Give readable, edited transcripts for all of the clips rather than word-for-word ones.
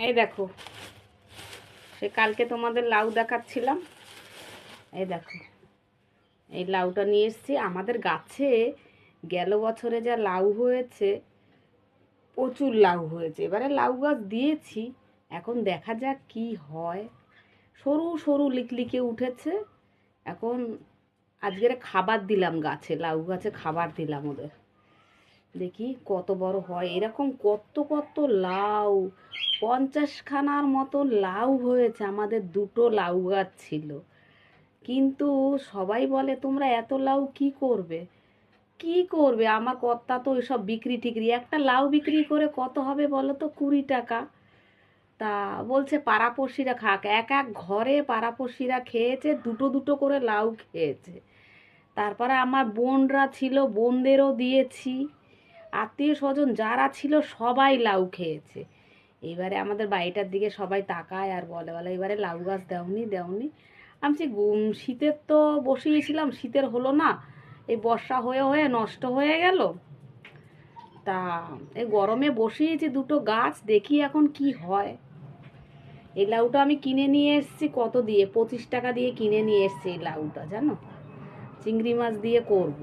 এই দেখো, সে কালকে তোমাদের লাউ দেখাচ্ছিলাম। এই দেখো, এই লাউটা নিয়ে এসেছি। আমাদের গাছে গেল বছরে যা লাউ হয়েছে, প্রচুর লাউ হয়েছে। এবারে লাউ গাছ দিয়েছি, এখন দেখা যাক কি হয়। সরু সরু লিকলিকে উঠেছে। এখন আজকের খাবার দিলাম গাছে, লাউ গাছে খাবার দিলাম ওদের। দেখি কত বড় হয়। এরকম কত কত লাউ, 50খানার মতো লাউ হয়েছে। আমাদের দুটো লাউ গাছ ছিল, কিন্তু সবাই বলে তোমরা এত লাউ কি করবে। কি করবে, আমার কর্তা তো ওইসব বিক্রি টিক্রি, একটা লাউ বিক্রি করে কত হবে বলো তো? 20 টাকা। তা বলছে পাড়াপড়শিরা খাক। এক এক ঘরে পাড়াপড়শিরা খেয়েছে, দুটো দুটো করে লাউ খেয়েছে। তারপরে আমার বোনরা ছিল, বোনদেরও দিয়েছি। আত্মীয় স্বজন যারা ছিল সবাই লাউ খেয়েছে। এবারে আমাদের বাড়িটার দিকে সবাই তাকায় আর বলে বলে এবারে লাউ গাছ দেওনি দেওনি। আমি শীতের তো বসিয়েছিলাম, শীতের হলো না, এই বর্ষা হয়ে হয়ে নষ্ট হয়ে গেল। তা এই গরমে বসিয়েছি দুটো গাছ, দেখি এখন কি হয়। এই লাউটা আমি কিনে নিয়ে এসেছি কত দিয়ে, 25 টাকা দিয়ে কিনে নিয়ে এসেছি এই লাউটা, জানো। চিংড়ি মাছ দিয়ে করব।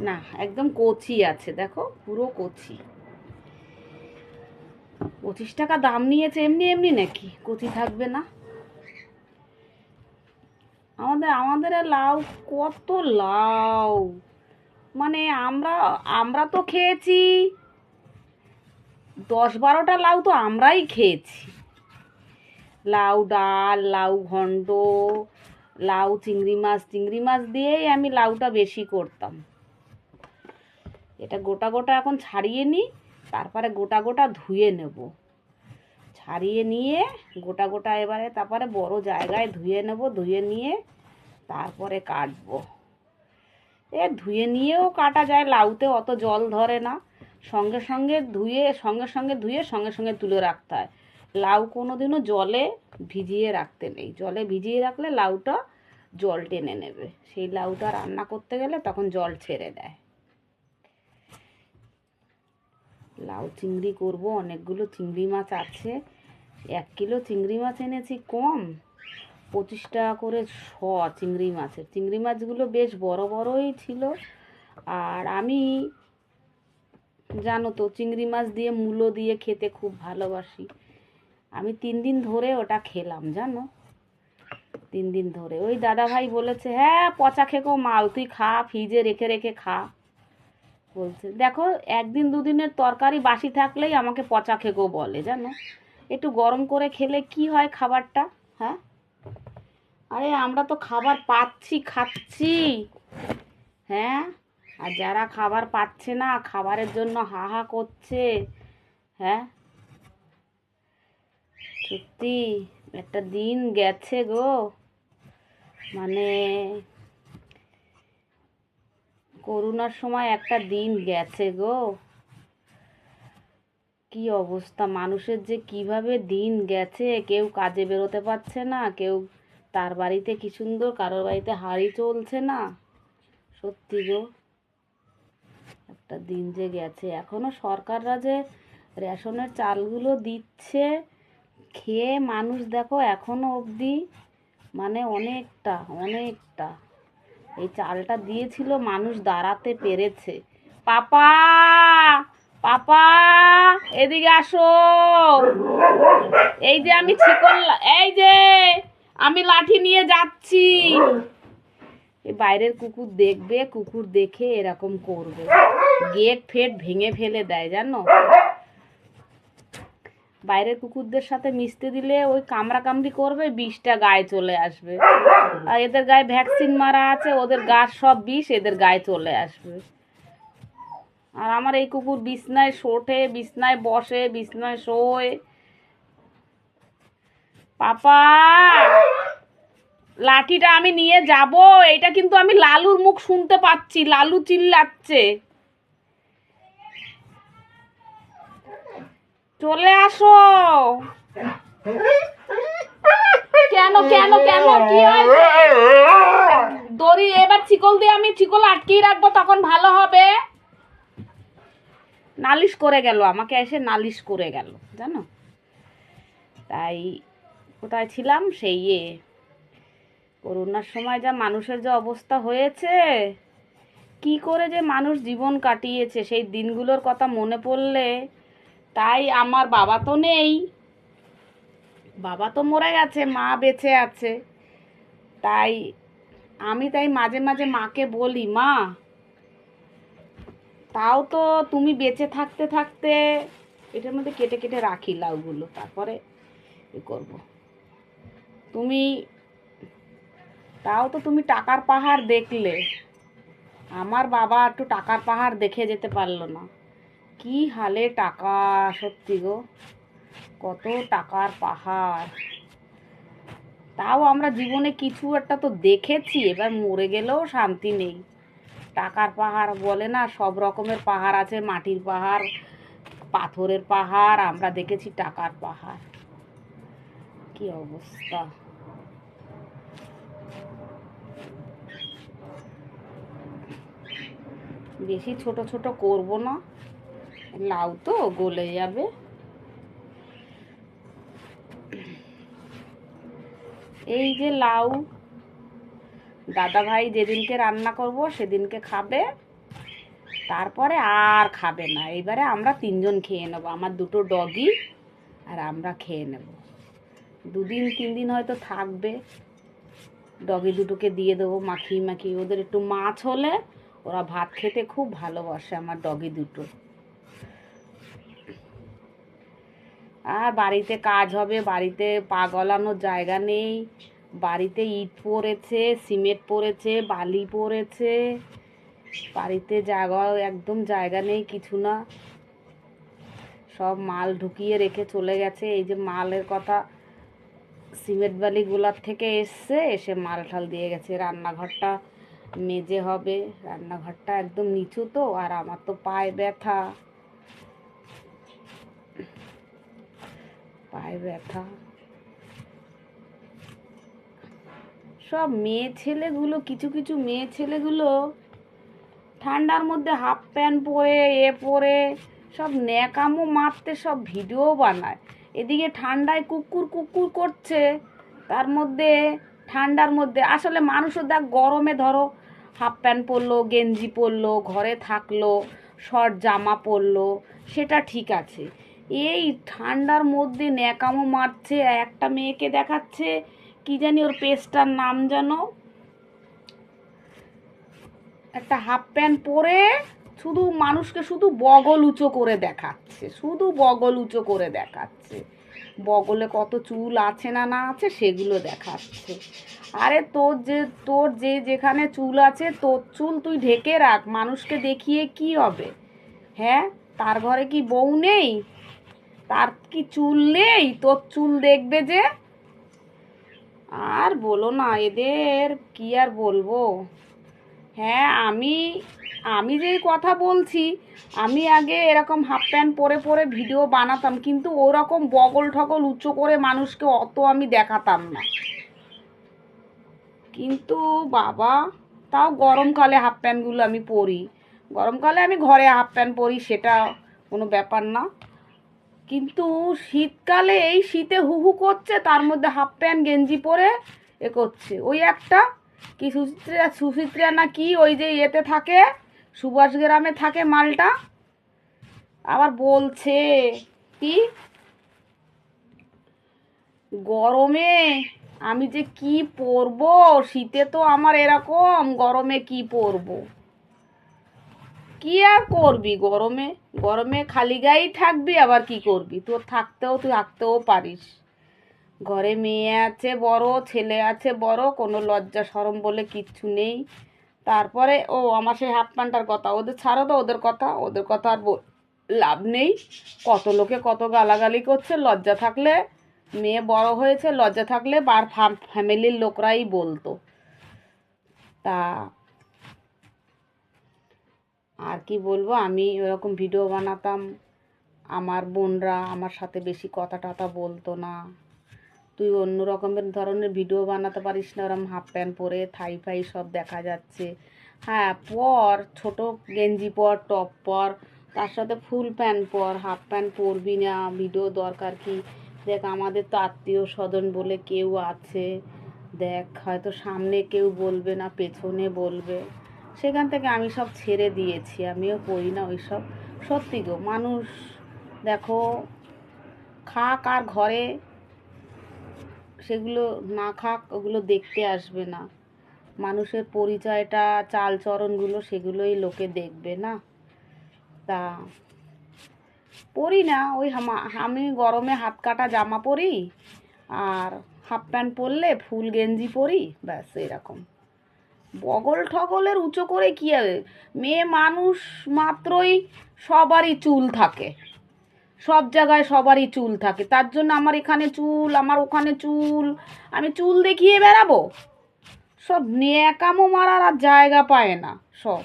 না, একদম কচি আছে, দেখো পুরো কচি। 25 টাকা দাম নিয়েছে, এমনি এমনি নাকি কচি থাকবে না? আমাদের আমাদের লাউ, কত লাউ, মানে আমরা আমরা তো খেয়েছি 10-12টা লাউ, তো আমরাই খেয়েছি। লাউ ডাল, লাউ ঘন্ট, লাউ চিংড়ি মাছ দিয়েই আমি লাউটা বেশি করতাম। এটা গোটা গোটা এখন ছাড়িয়ে নিই, তারপরে গোটা গোটা ধুয়ে নেব। ছাড়িয়ে নিয়ে গোটা গোটা এবারে তারপরে বড় জায়গায় ধুয়ে নেব। ধুয়ে নিয়ে তারপরে কাটবো। ধুয়ে নিয়েও কাটা যায়, লাউতে অত জল ধরে না। সঙ্গে সঙ্গে ধুয়ে সঙ্গে সঙ্গে তুলে রাখতে হয়। লাউ কোনোদিনও জলে ভিজিয়ে রাখতে নেই। জলে ভিজিয়ে রাখলে লাউটা জল টেনে নেবে। সেই লাউটা রান্না করতে গেলে তখন জল ছেড়ে দেয়। লাউ চিংড়ি করব, অনেকগুলো চিংড়ি মাছ আছে। 1 কিলো চিংড়ি মাছ এনেছি, কম 25 টাকা করে শ চিংড়ি মাছের। চিংড়ি মাছগুলো বেশ বড় বড়ই ছিল। আর আমি জানো তো চিংড়ি মাছ দিয়ে মূলো দিয়ে খেতে খুব ভালোবাসি। আমি 3 দিন ধরে ওটা খেলাম, জানো। 3 দিন ধরে ওই দাদা ভাই বলেছে হ্যাঁ পচা খেকো মাল, তুই খা, ফ্রিজে রেখে রেখে খা বলছে। দেখো, 1 দিন 2 দিনের তরকারি বাসি থাকলেই আমাকে পচা খেকো বলে, জানো। একটু গরম করে খেলে কি হয় খাবারটা, হ্যাঁ। আরে আমরা তো খাবার পাচ্ছি, খাচ্ছি, হ্যাঁ। আর যারা খাবার পাচ্ছে না, খাবারের জন্য হা হা করছে, হ্যাঁ। সত্যি একটা দিন গেছে গো, মানে করোনার সময় একটা দিন গেছে গো। কি অবস্থা মানুষের, যে কিভাবে দিন গেছে। কেউ কাজে বেরোতে পারছে না, কেউ তার বাড়িতে কি সুন্দর, কারোর বাড়িতে হাঁড়ি চলছে না। সত্যি গো, একটা দিন যে গেছে। এখনো সরকাররা যে রেশনের চালগুলো দিচ্ছে, খেয়ে মানুষ দেখো এখনো অবধি, মানে অনেকটা অনেকটা। এই চালটা দিয়েছিল, মানুষ দাঁড়াতে পেরেছে। পাপা, পাপা, এদিকে আসো। এই যে আমি এই যে আমি লাঠি নিয়ে যাচ্ছি। এই বাইরের কুকুর দেখবে, কুকুর দেখে এরকম করবে, গেট ফেট ভেঙে ফেলে দেয়, জানো। বাইরের কুকুরদের সাথে মিশতে দিলে ওই কামড়াকামড়ি করবে, বিষটা গায়ে চলে আসবে। আর এদের গায়ে ভ্যাকসিন মারা আছে, ওদের গার সব বিষ এদের গায়ে চলে আসবে। আর আমার এই কুকুর বিছনায় শোটে, বিছনায় বসে, বিছনায় শোয়। পাপা, লাঠিটা আমি নিয়ে যাব। এটা কিন্তু আমি লালুর মুখ শুনতে পাচ্ছি, লালু চিল্লাচ্ছে। চলে আসো। কেন কেন কেন, কি হয়েছে? দড়ি এবার চিকল দিয়ে আমি চিকল আটকিয়ে রাখবো, তখন ভালো হবে। নালিশ করে গেল, আমাকে এসে নালিশ করে গেল জানো। তাই কোথায় ছিলাম, সেই করোনার সময় যা মানুষের যে অবস্থা হয়েছে, কি করে যে মানুষ জীবন কাটিয়েছে সেই দিনগুলোর কথা মনে পড়লে। তাই আমার বাবা তো নেই, বাবা তো মরে গেছে, মা বেঁচে আছে। তাই তাই মাঝে মাঝে মাকে বলি, মা তাও তো তুমি বেঁচে থাকতে থাকতে এটার মধ্যে কেটে কেটে রাখি লাউগুলো, তারপরে এ করব। তুমি তাও তো তুমি টাকার পাহাড় দেখলে, আমার বাবা একটু টাকার পাহাড় দেখে যেতে পারলো না। কি হালে টাকা, সত্যি গো, কত টাকার পাহাড়। তাও আমরা জীবনে কিছু একটা তো দেখেছি, এবার মরে গেলেও শান্তি নেই। টাকার পাহাড় বলে না, সব রকমের পাহাড় আছে, মাটির পাহাড়, পাথরের পাহাড়, আমরা দেখেছি টাকার পাহাড়। কি অবস্থা। বেশি ছোট ছোট করব না, লাউ তো গলে যাবে। এই যে লাউ, দাদা ভাই যেদিনকে রান্না করব সেদিনকে খাবে, তারপরে আর খাবে না। এবারে আমরা 3জন খেয়ে নেবো, আমার 2টো ডগি আর আমরা খেয়ে নেব। 2 দিন 3 দিন হয়তো থাকবে, ডগি দুটোকে দিয়ে দেবো মাখিয়ে মাখিয়ে। ওদের একটু মাছ হলে ওরা ভাত খেতে খুব ভালোবাসে আমার ডগি দুটো। আর বাড়িতে কাজ হবে, বাড়িতে পা গলানোর জায়গা নেই, বাড়িতে ইট পড়েছে, সিমেন্ট পড়েছে, বালি পড়েছে, বাড়িতে একদম জায়গা নেই কিছু না। সব মাল ঢুকিয়ে রেখে চলে গেছে। এই যে মালের কথা, সিমেন্ট বালিগুলার থেকে এসে মাল ঠাল দিয়ে গেছে। রান্নাঘরটা মেজে হবে, রান্নাঘরটা একদম নিচু তো, আর আমার তো পায়ে ব্যথা, পায়ে ব্যথা। সব মেয়ে ছেলেগুলো, কিছু কিছু মেয়ে ছেলেগুলো ঠান্ডার মধ্যে হাফ প্যান্ট পরে পরে সব ন্যাকামো মারতে সব ভিডিও বানায়। এদিকে ঠান্ডায় কুকুর কুকুর করছে, তার মধ্যে ঠান্ডার মধ্যে আসলে মানুষও দেখ, গরমে ধরো হাফ প্যান্ট পরলো, গেঞ্জি পরলো, ঘরে থাকলো, শর্ট জামা পরলো, সেটা ঠিক আছে। এই ঠান্ডার মধ্যে ন্যাকামো মারছে। একটা মেয়েকে দেখাচ্ছে, কি জানি ওর পেজটার নাম জানো, একটা হাফ প্যান্ট পরে শুধু মানুষকে শুধু বগল উঁচু করে দেখাচ্ছে, শুধু বগল উঁচু করে দেখাচ্ছে, বগলে কত চুল আছে না না আছে সেগুলো দেখাচ্ছে। আরে তোর যে যেখানে চুল আছে তোর চুল তুই ঢেকে রাখ, মানুষকে দেখিয়ে কি হবে? হ্যাঁ, তার ঘরে কি বউ নেই? তার কি চুল নেই? তোর চুল দেখবে যে। আর বলো না, এদের কি আর বলবো। হ্যাঁ, আমি যে কথা বলছি, আমি আগে এরকম হাফ প্যান্ট পরে পরে ভিডিও বানাতাম, কিন্তু ওরকম বগল ঠগল উঁচু করে মানুষকে অত আমি দেখাতাম না। কিন্তু বাবা, তাও গরমকালে হাফ প্যান্টগুলো আমি পরি, গরমকালে আমি ঘরে হাফ প্যান্ট পরি, সেটা কোনো ব্যাপার না। কিন্তু শীতকালে, এই শীতে হু হু করছে, তার মধ্যে হাফ প্যান্ট গেঞ্জি পরে করছে। ওই একটা কি সুচিত্রা না কি, ওই যে ইয়েতে থাকে, সুভাষ গ্রামে থাকে মালটা, আবার বলছে কি গরমে আমি যে কি পরবো, শীতে তো আমার এরকম, গরমে কি পরবো। কি আর করবি গরমে, গরমে খালি গায়েই থাকবি, আবার কি করবি, তুই থাকতেও পারিস। ঘরে মেয়ে আছে বড়, ছেলে আছে বড়, কোনো লজ্জা শরম বলে কিচ্ছু নেই। তারপরে আমার সেই হাফ প্যান্টটার কথা, ওদের ছাড়ো তো, ওদের কথা আর লাভ নেই। কত লোকে কত গালাগালি করছে, লজ্জা থাকলে, মেয়ে বড় হয়েছে, লজ্জা থাকলে ফ্যামিলির লোকরাই বলতো। তা আর কি বলবো, আমি ওরকম ভিডিও বানাতাম, আমার বোনরা আমার সাথে বেশি কথা টথা বলতো না। তুই অন্য রকমের ধরনের ভিডিও বানাতে পারিস না, ওরকম হাফ প্যান্ট পরে থাই ফাই সব দেখা যাচ্ছে। হ্যাঁ পর, ছোট গেঞ্জি পর, টপ পর, তার সাথে ফুল প্যান্ট পর, হাফ প্যান্ট পরবি না, ভিডিও দরকার কি? দেখ আমাদের তো আত্মীয় স্বজন বলে কেউ আছে, দেখ হয়তো সামনে কেউ বলবে না, পেছনে বলবে, সেখান থেকে আমি সব ছেড়ে দিয়েছি, আমিও পড়ি না ওইসব। সত্যি গো, মানুষ দেখো খাক আর ঘরে, সেগুলো না খাক ওগুলো দেখতে আসবে না। মানুষের পরিচয়টা, চালচরণগুলো সেগুলোই লোকে দেখবে না। তা পরি না, ওই আমি গরমে হাত কাটা জামা পরি আর হাফ প্যান্ট পরলে ফুল গেঞ্জি পরি, ব্যাস এরকম। বগল ঠগলের উঁচু করে কী হবে? মেয়ে মানুষ মাত্রই সবারই চুল থাকে, সব জায়গায় সবারই চুল থাকে, তার জন্য আমার এখানে চুল, আমার ওখানে চুল, আমি চুল দেখিয়ে বেড়াবো? সব ন্যাকামো মারার আর জায়গা পায় না সব।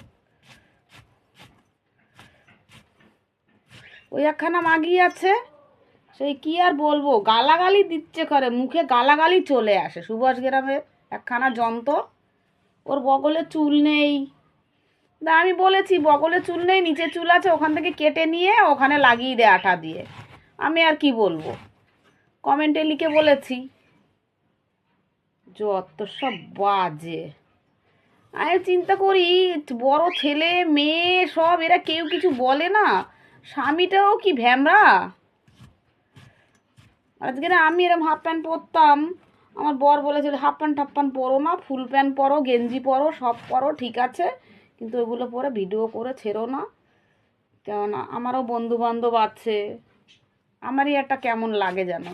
ওই একখানা মাগি আছে, সেই কি আর বলবো, গালাগালি দিচ্ছে করে, মুখে গালাগালি চলে আসে। সুভাষ গ্রামের একখানা যন্ত্র, ওর বগলে চুল নেই। তা আমি বলেছি বগলে চুল নেই, নিচে চুল আছে, ওখান থেকে কেটে নিয়ে ওখানে লাগিয়ে দে আঠা দিয়ে। আমি আর কি বলবো, কমেন্টে লিখে বলেছি। যত সব বাজে। আমি চিন্তা করি, বড় ছেলে মেয়ে সব এরা কেউ কিছু বলে না, স্বামীটাও কি ভ্যামরা। আজকে না আমি এরকম হাফ প্যান্ট পরতাম, আমার বর বলেছিল হাফ প্যান্ট পরো না, ফুল প্যান্ট পরো, গেঞ্জি পরো, সব পরো, ঠিক আছে, কিন্তু ওগুলো পরে ভিডিও করে ছেড়ো না। কেননা আমারও বন্ধু বান্ধব আছে, আমারই একটা কেমন লাগে যেন।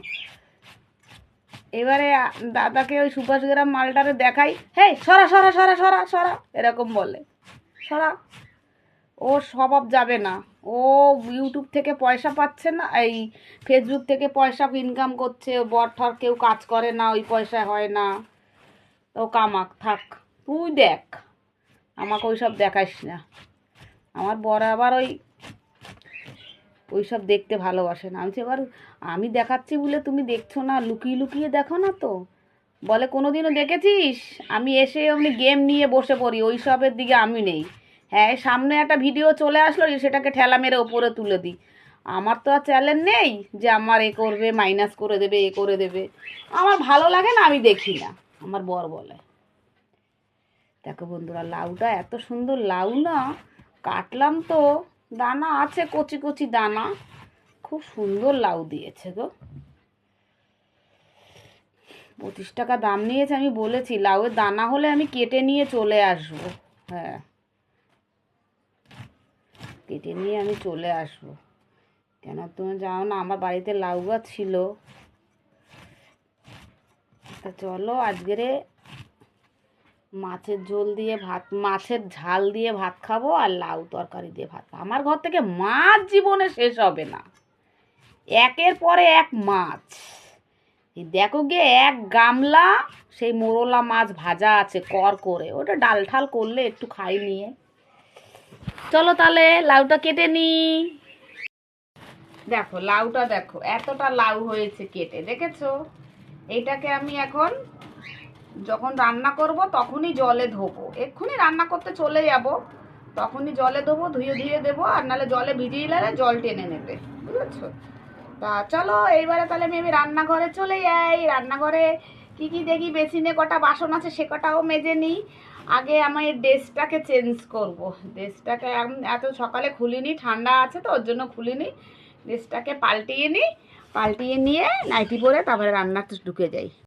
এবারে দাদাকে ওই সুভাষগ্রাম মালটারে দেখাই, হে সরা সরা সরা সরা সরা, এরকম বলে, সরা। ও স্বভাব যাবে না, ও ইউটিউব থেকে পয়সা পাচ্ছে না, এই ফেসবুক থেকে পয়সা ইনকাম করছে, বর ঠর কেউ কাজ করে না, ওই পয়সা হয় না, ও কামাক থাক, তুই দেখ, আমাকে ওইসব দেখাইস না। আমার বর আবার ওইসব দেখতে ভালোবাসে না। আমি দেখাচ্ছি বলে তুমি দেখছো না, লুকিয়ে লুকিয়ে দেখো না তো। বলে কোনো দিনও দেখেছিস আমি এসে অমনি গেম নিয়ে বসে পড়ি, ওই সবের দিকে আমি নেই। হ্যাঁ, সামনে একটা ভিডিও চলে আসলো, সেটাকে ঠেলা মেরে ওপরে তুলে দিই। আমার তো আর চ্যানেল নেই যে আমার এ করবে, মাইনাস করে দেবে, এ করে দেবে। আমার ভালো লাগে না, আমি দেখি না, আমার বর বলে। দেখো বন্ধুরা, লাউটা এত সুন্দর লাউ না, কাটলাম তো, দানা আছে, কচি কচি দানা, খুব সুন্দর লাউ দিয়েছে গো। 25 টাকা দাম নিয়েছে, আমি বলেছি লাউয়ের দানা হলে আমি কেটে নিয়ে চলে আসবো। হ্যাঁ, কেটে নিয়ে আমি চলে আসবো। কেন তুমি জানো না, আমার বাড়িতে লাউ গাছ ছিল। তা চলো আজকেরে মাছের ঝোল দিয়ে ভাত, মাছের ঝাল দিয়ে ভাত খাবো, আর লাউ তরকারি দিয়ে ভাত। আমার ঘর থেকে মাছ জীবনে শেষ হবে না, একের পরে এক মাছ। দেখো গে, এক গামলা সেই মোরলা মাছ ভাজা আছে কর করে, ওটা ডাল ঠাল করলে একটু খাই নিয়ে। চলো তাহলে লাউটা কেটে নি। দেখো লাউটা, দেখো এতটা লাউ হয়েছে কেটে, দেখেছো? এইটাকে আমি এখন যখন রান্না করব তখনই জলে ধোবো, এক্ষুনি রান্না করতে চলে যাব, তখনই জলে ধোবো, ধুয়ে ধুয়ে দেবো, আর নাহলে জলে ভিজিয়ে নিলে জল টেনে নেবে, বুঝেছো? তা চলো এইবারে তাহলে আমি রান্নাঘরে চলে যাই। রান্নাঘরে কি কি দেখি, বেসিনে কটা বাসন আছে সে কটাও মেজে নিই। আগে আমার এই ড্রেসটাকে চেঞ্জ করব, ড্রেসটাকে এত সকালে খুলিনি, ঠান্ডা আছে তো ওর জন্য খুলিনি। ড্রেসটাকে পাল্টিয়ে নিই, পাল্টিয়ে নিয়ে নাইটি পরে তারপরে রান্নাতে ঢুকে যাই।